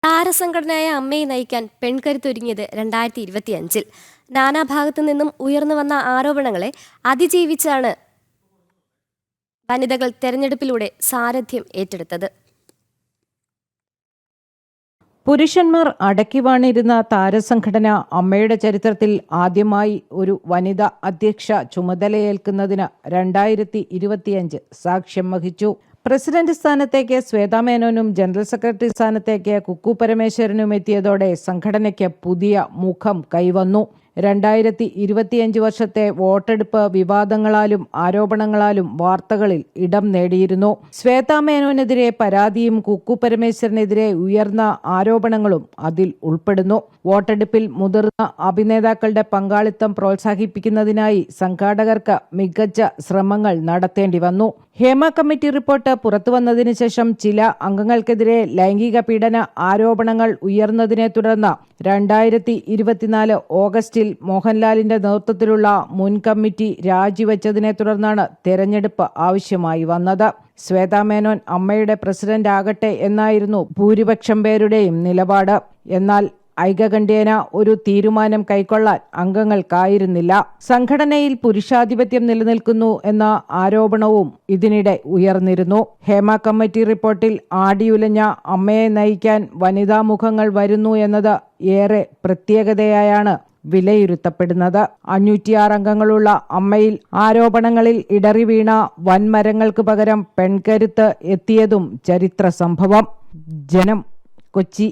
താരസംഘടനയായ അമ്മയെ നയിക്കാൻ പെൺകരുത്തൊരുങ്ങിയത് 2025-ൽ. നാനാഭാഗത്തു നിന്നും ഉയർന്നു വന്ന ആരോപണങ്ങളെ അതിജീവിച്ചാണ് വനിതകൾ തെരഞ്ഞെടുപ്പിലൂടെ സാരഥ്യം ഏറ്റെടുത്തത്. പുരുഷന്മാർ അടക്കിവാണിരുന്ന താരസംഘടന അമ്മയുടെ ചരിത്രത്തിൽ ആദ്യമായി ഒരു വനിത അധ്യക്ഷ ചുമതലയേൽക്കുന്നതിന് 2025 സാക്ഷ്യം വഹിച്ചു. പ്രസിഡന്റ് സ്ഥാനത്തേക്ക് ശ്വേതാ മേനോനും ജനറൽ സെക്രട്ടറി സ്ഥാനത്തേക്ക് കുക്കു പരമേശ്വരനും എത്തിയതോടെ സംഘടനയ്ക്ക് പുതിയ മുഖം കൈവന്നു. 2025 വർഷത്തെ വോട്ടെടുപ്പ് വിവാദങ്ങളാലും ആരോപണങ്ങളാലും വാർത്തകളിൽ ഇടം നേടിയിരുന്നു. ശ്വേതാ മേനോനെതിരെ പരാതിയും കുക്കു പരമേശ്വരനെതിരെ ഉയർന്ന ആരോപണങ്ങളും അതിൽ ഉൾപ്പെടുന്നു. വോട്ടെടുപ്പിൽ മുതിർന്ന അഭിനേതാക്കളുടെ പങ്കാളിത്തം പ്രോത്സാഹിപ്പിക്കുന്നതിനായി സംഘാടകർക്ക് മികച്ച ശ്രമങ്ങൾ നടത്തേണ്ടി വന്നു. ഹേമ കമ്മിറ്റി റിപ്പോർട്ട് പുറത്തുവന്നതിന് ശേഷം ചില അംഗങ്ങൾക്കെതിരെ ലൈംഗിക പീഡന ആരോപണങ്ങൾ ഉയർന്നതിനെ തുടർന്ന് 2024 ഓഗസ്റ്റിൽ മോഹൻലാലിന്റെ നേതൃത്വത്തിലുള്ള മുൻ കമ്മിറ്റി രാജിവെച്ചതിനെ തുടർന്നാണ് തെരഞ്ഞെടുപ്പ് ആവശ്യമായി വന്നത്. ശ്വേതാ മേനോൻ അമ്മയുടെ പ്രസിഡന്റ് ആകട്ടെ എന്നായിരുന്നു ഭൂരിപക്ഷം പേരുടെയും നിലപാട്. എന്നാൽ ഐകകണ്ഠ്യേന ഒരു തീരുമാനം കൈക്കൊള്ളാൻ അംഗങ്ങൾക്കായിരുന്നില്ല. സംഘടനയിൽ പുരുഷാധിപത്യം നിലനിൽക്കുന്നു എന്ന ആരോപണവും ഇതിനിടെ ഉയർന്നിരുന്നു. ഹേമ കമ്മിറ്റി റിപ്പോർട്ടിൽ ആടിയുലഞ്ഞ അമ്മയെ നയിക്കാൻ വനിതാ മുഖങ്ങൾ വരുന്നു എന്നത് ഏറെ പ്രത്യേകതയായാണ് വിലയിരുത്തപ്പെടുന്നത്. 506 അംഗങ്ങളുള്ള അമ്മയിൽ ആരോപണങ്ങളിൽ ഇടറി വീണ വൻമരങ്ങൾക്ക് പകരം പെൺകരുത്ത് എത്തിയതും ചരിത്ര സംഭവം. ജനം, കൊച്ചി.